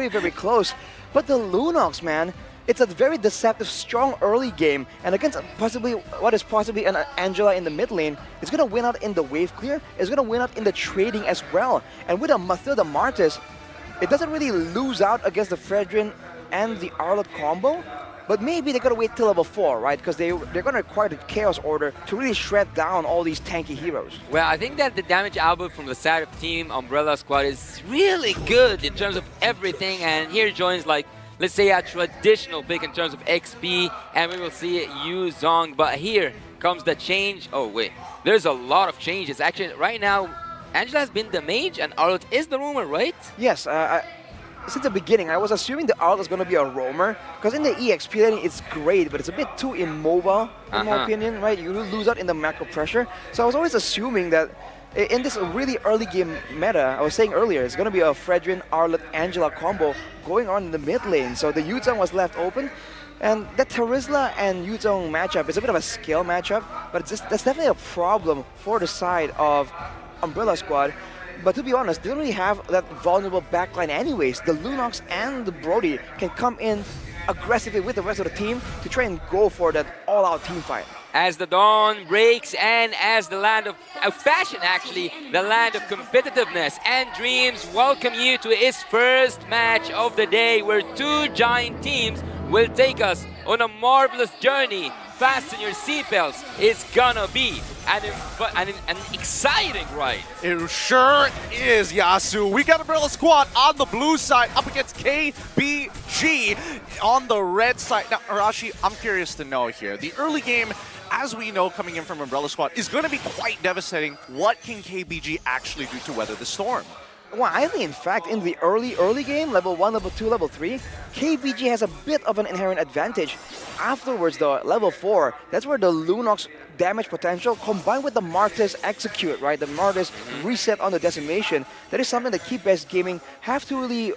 very close. But the Lunox, man, it's a very deceptive, strong early game, and against possibly what is possibly an Angela in the mid lane, it's gonna win out in the wave clear. It's gonna win out in the trading as well. And with a Mathilda Martis, it doesn't really lose out against the Fredrin and the Arlott combo. But maybe they're gonna wait till level 4, right? Because they're gonna require the Chaos Order to really shred down all these tanky heroes. Well, I think that the damage output from the side of Team Umbrella Squad is really good in terms of everything. And here joins, like, let's say a traditional pick in terms of XP, and we will see Yu Zhong. But here comes the change. Oh wait, there's a lot of changes. Actually, right now, Angela has been the mage, and Arlott is the roamer, right? Yes. Since the beginning, I was assuming the Arlott is going to be a roamer, because in the EXP lane it's great, but it's a bit too immobile, in my opinion, right? You lose out in the macro pressure. So I was always assuming that in this really early game meta, I was saying earlier, it's going to be a Fredrin, Arlott, Angela combo going on in the mid lane. So the Yu Zhong was left open. And that Terizla and Yu Zhong matchup is a bit of a skill matchup, but that's definitely a problem for the side of Umbrella Squad. But to be honest, they don't really have that vulnerable backline anyways. The Lunox and the Brody can come in aggressively with the rest of the team to try and go for that all-out team fight. As the dawn breaks and as the land of fashion, actually, the land of competitiveness and dreams welcome you to its first match of the day, where two giant teams will take us on a marvelous journey. Fasten your seatbelts. It's gonna be an exciting ride. It sure is, Yasu. We got Umbrella Squad on the blue side up against KBG on the red side. Now, Arashi, I'm curious to know here. The early game, as we know, coming in from Umbrella Squad, is going to be quite devastating. What can KBG actually do to weather the storm? Well, I think in fact in the early game, level 1, level 2, level 3, KBG has a bit of an inherent advantage. Afterwards though, level 4, that's where the Lunox damage potential combined with the Martis execute, right? The Martis reset on the decimation. That is something that KBG Gaming have to really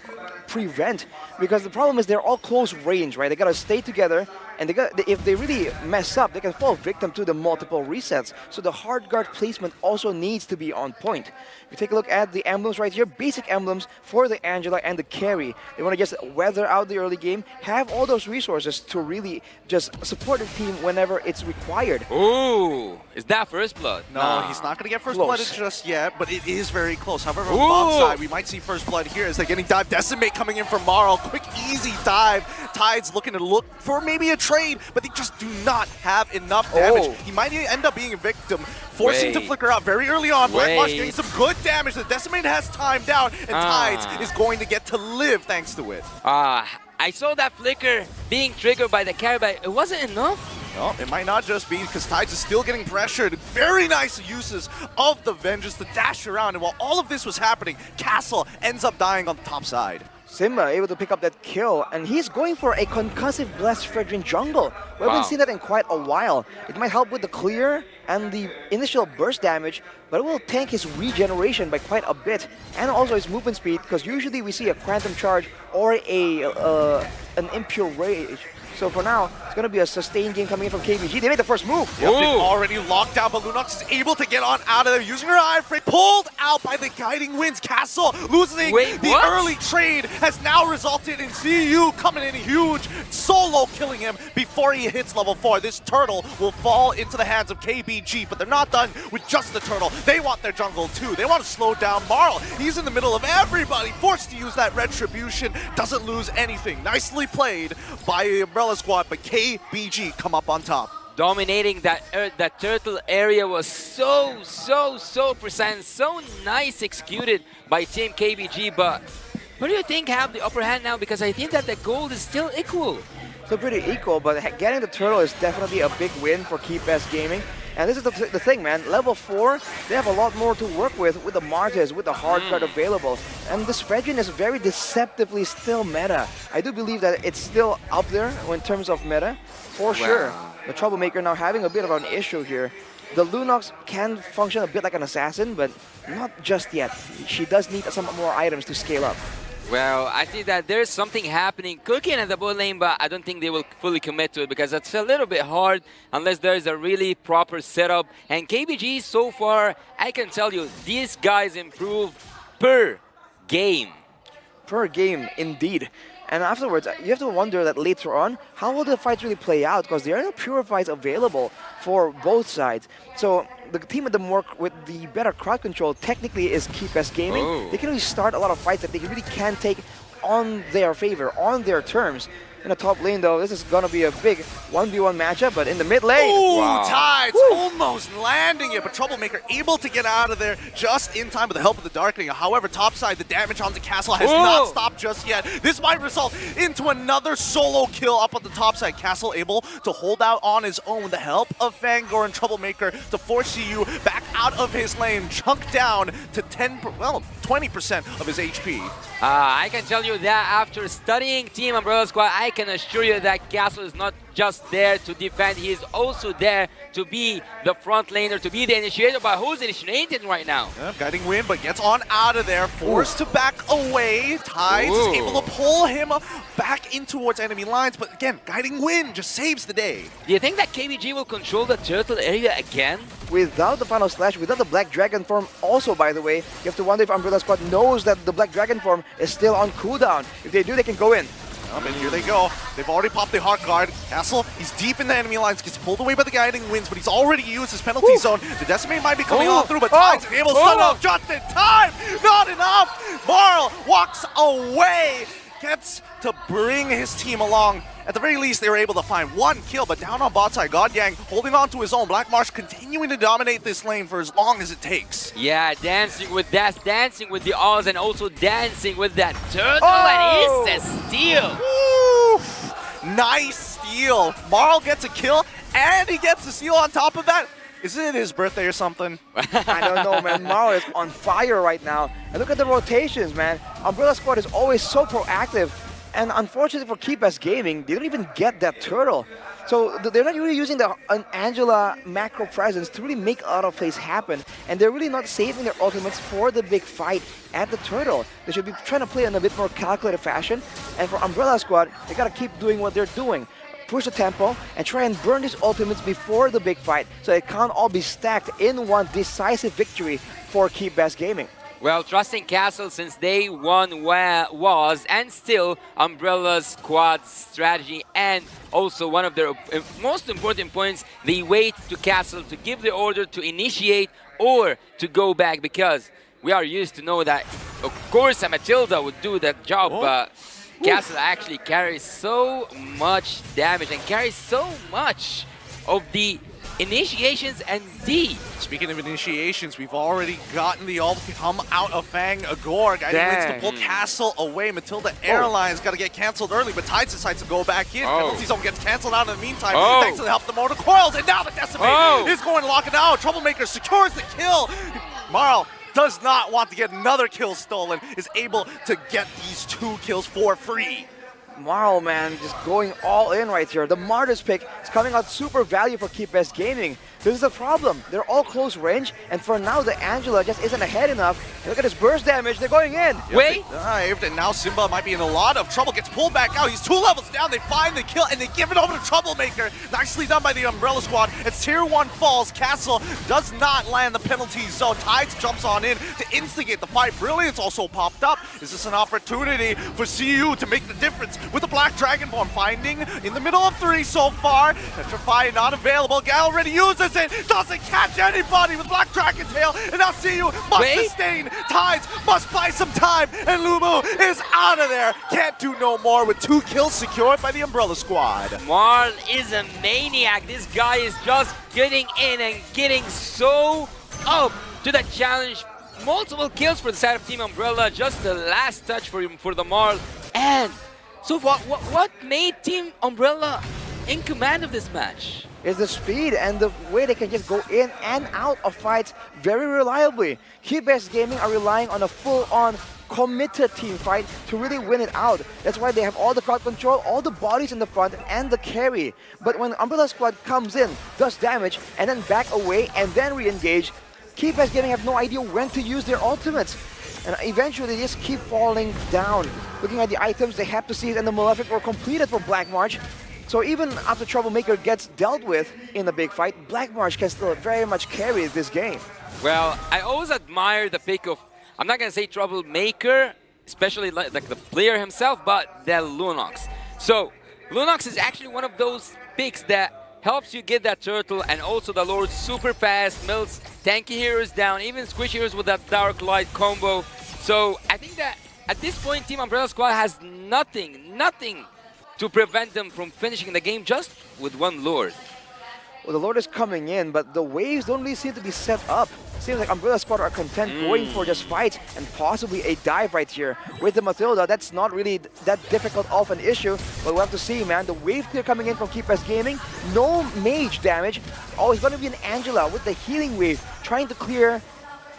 prevent, because the problem is they're all close range, right? They gotta stay together, and if they really mess up, they can fall victim to the multiple resets. So the hard guard placement also needs to be on point. If you take a look at the emblems right here, basic emblems for the Angela and the carry. They want to just weather out the early game, have all those resources to really just support the team whenever it's required. Ooh, is that first blood? No, he's not going to get first blood just yet, but it is very close. However, on Bob's side, we might see first blood here as they're getting dive. Decimate coming in from Marl. Quick, easy dive. Tide's looking to look for maybe a trade, but they just do not have enough damage. He might end up being a victim, forcing to flicker out very early on. Whitewash getting some good damage. The Decimate has timed out, and Tides is going to get to live thanks to it. I saw that flicker being triggered by the carry, but it wasn't enough. No, it might not just be, because Tides is still getting pressured. Very nice uses of the Vengeance to dash around, and while all of this was happening, Castle ends up dying on the top side. Simba able to pick up that kill, and he's going for a concussive Blessed Fredrin jungle. We haven't seen that in quite a while. It might help with the clear and the initial burst damage, but it will tank his regeneration by quite a bit, and also his movement speed, because usually we see a Quantum Charge or an Impure Rage. So for now, it's going to be a sustained game coming in from KBG. They made the first move. Yep, they've already locked down, but Lunox is able to get on out of there using her iframe. Pulled out by the Guiding Winds. Castle losing the early trade has now resulted in CU coming in huge, solo killing him before he hits level 4. This turtle will fall into the hands of KBG, but they're not done with just the turtle. They want their jungle too. They want to slow down Marl. He's in the middle of everybody, forced to use that retribution. Doesn't lose anything. Nicely played by Umbrella Squad, but KBG come up on top. Dominating that turtle area was so precise, so nice executed by Team KBG. But what do you think have the upper hand now? Because I think that the gold is still equal. So pretty equal, but getting the turtle is definitely a big win for KBG Gaming. And this is the thing, man. Level 4, they have a lot more to work with the Martis, with the hard card available. And this Fredrin is very deceptively still meta. I do believe that it's still up there in terms of meta, for sure. The Troublemaker now having a bit of an issue here. The Lunox can function a bit like an assassin, but not just yet. She does need some more items to scale up. Well, I think that there's something happening cooking at the bot lane, but I don't think they will fully commit to it, because it's a little bit hard unless there's a really proper setup. And KBG so far, I can tell you, these guys improve per game. per game indeed. And afterwards, you have to wonder that later on, how will the fights really play out? Because there are no pure fights available for both sides. So the team with the better crowd control technically is KBG Gaming. Oh. They can really start a lot of fights that they really can take on their favor, on their terms. In the top lane, though, this is going to be a big 1v1 matchup, but in the mid lane... Ooh, Wow. Tides almost landing it, but Troublemaker able to get out of there just in time with the help of the Darkening. However, topside, the damage on the castle has not stopped just yet. This might result into another solo kill up on the top side. Castle able to hold out on his own with the help of Fangor and Troublemaker to force CU back out of his lane, chunk down to 20% of his HP. I can tell you that after studying Team Umbrella Squad, I can assure you that Castle is not just there to defend, he is also there to be the front laner, to be the initiator. But who's initiating right now? Yeah, guiding Wind, but gets on out of there, forced to back away. Tides is able to pull him back in towards enemy lines, but again, Guiding Wind just saves the day. Do you think that KBG will control the turtle area again? Without the final slash, without the Black Dragon form, also by the way, you have to wonder if Umbrella Squad knows that the Black Dragon form is still on cooldown. If they do, they can go in. And here they go. They've already popped the Heart Guard. Castle, he's deep in the enemy lines, gets pulled away by the Guiding Winds, but he's already used his penalty zone. The Decimate might be coming on through, but Tides is able to stun off just in time. Not enough. Marl walks away, gets to bring his team along. At the very least, they were able to find one kill, but down on bot side, God Yang holding on to his own. Black Marsh continuing to dominate this lane for as long as it takes. Yeah, dancing with that, dancing with the Oz, and also dancing with that turtle, and it's a steal. Oof. Nice steal. Marl gets a kill, and he gets a steal on top of that. Is it his birthday or something? I don't know, man. Marl is on fire right now. And look at the rotations, man. Umbrella Squad is always so proactive. And unfortunately for KBG Gaming, they don't even get that turtle. So they're not really using the Angela macro presence to really make a lot of plays happen. And they're really not saving their ultimates for the big fight at the turtle. They should be trying to play in a bit more calculated fashion. And for Umbrella Squad, they gotta keep doing what they're doing. Push the tempo and try and burn these ultimates before the big fight, so it can't all be stacked in one decisive victory for KBG Gaming. Well, trusting Castle since day one was and still Umbrella Squad's strategy, and also one of their most important points, they wait to Castle to give the order to initiate or to go back, because we are used to know that, of course, a Matilda would do that job, but Castle actually carries so much damage and carries so much of the initiations and D. Speaking of initiations, we've already gotten the ult come out of Fang Agor. Guiding Winds to pull Castle away. Matilda Airlines got to get cancelled early, but Tides decides to go back in. Penalty zone gets cancelled out in the meantime, thanks to the help of the Mortal Coils, and now the Decimate is going to lock it out. Troublemaker secures the kill. Marl does not want to get another kill stolen, is able to get these 2 kills for free. Marl, man, just going all in right here. The Martyrs pick is coming out super value for KBG Gaming. This is the problem. They're all close range, and for now, the Angela just isn't ahead enough. Look at his burst damage. They're going in. Wait. Dived, and now Simba might be in a lot of trouble. Gets pulled back out. He's 2 levels down. They find the kill, and they give it over to Troublemaker. Nicely done by the Umbrella Squad. As Tier 1 falls, Castle does not land the penalty zone. Tides jumps on in to instigate the fight. Brilliance also popped up. Is this an opportunity for CU to make the difference with the Black Dragon form? Finding in the middle of 3 so far. Petrify not available. Gal already uses it. Doesn't catch anybody with Black Dragon Tail. And now CU must sustain. Tides must buy some time. And Lumu is out of there. Can't do no more with 2 kills secured by the Umbrella Squad. Marl is a maniac. This guy is just getting in and getting so up to the challenge. Multiple kills for the side of Team Umbrella. Just the last touch for him, for the Marl. And so what made Team Umbrella in command of this match? Is the speed and the way they can just go in and out of fights very reliably. KBG Gaming are relying on a full-on committed team fight to really win it out. That's why they have all the crowd control, all the bodies in the front, and the carry. But when Umbrella Squad comes in, does damage, and then back away, and then re-engage, KBG Gaming have no idea when to use their ultimates. And eventually they just keep falling down. Looking at the items, they have to see it, and the Malefic were completed for Black March. So even after Troublemaker gets dealt with in the big fight, Black March can still very much carry this game. Well, I always admire the pick of, I'm not going to say Troublemaker especially like the player himself, but the Lunox. So Lunox is actually one of those picks that helps you get that turtle, and also the Lord super fast, melts tanky heroes down, even squish heroes with that Dark Light combo. So I think that at this point, Team Umbrella Squad has nothing to prevent them from finishing the game just with one Lord. Well, the Lord is coming in, but the waves don't really seem to be set up. Seems like Umbrella Squad are content going for just fights and possibly a dive right here. With the Matilda, that's not really that difficult of an issue, but we'll have to see, man. The wave clear coming in from KeepS Gaming, no mage damage. Oh, it's going to be an Angela with the healing wave, trying to clear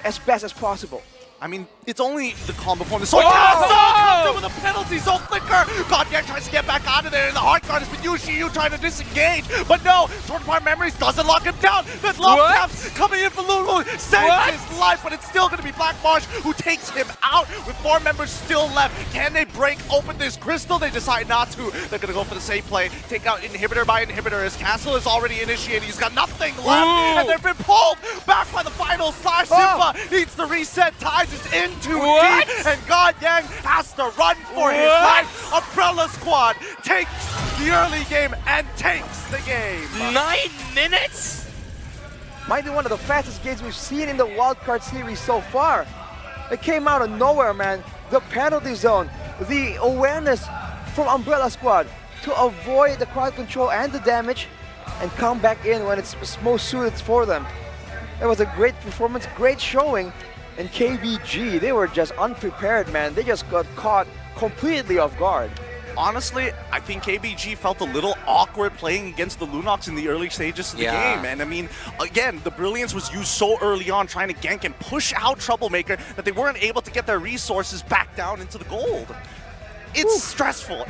as best as possible. I mean, it's only the combo form. So Castle comes in with a penalty, so Flicker! Godyak tries to get back out of there, and the hard card has been Yu trying to disengage, but no! Torn Apart Memories doesn't lock him down! That love taps coming in for Lulu, saves his life, but it's still going to be Black Marsh who takes him out with 4 members still left. Can they break open this crystal? They decide not to. They're going to go for the safe play, take out Inhibitor by Inhibitor, as Castle is already initiated. He's got nothing left, and they've been pulled back by the final slash. Simba needs to reset, ties is in too deep, and God Yang has to run for his life. Umbrella Squad takes the early game and takes the game. 9 minutes? Might be one of the fastest games we've seen in the wildcard series so far. It came out of nowhere, man. The penalty zone, the awareness from Umbrella Squad to avoid the crowd control and the damage and come back in when it's most suited for them. It was a great performance, great showing. And KBG, they were just unprepared, man. They just got caught completely off guard. Honestly, I think KBG felt a little awkward playing against the Lunox in the early stages of the game. And I mean, again, the Brilliance was used so early on trying to gank and push out Troublemaker that they weren't able to get their resources back down into the gold. It's stressful.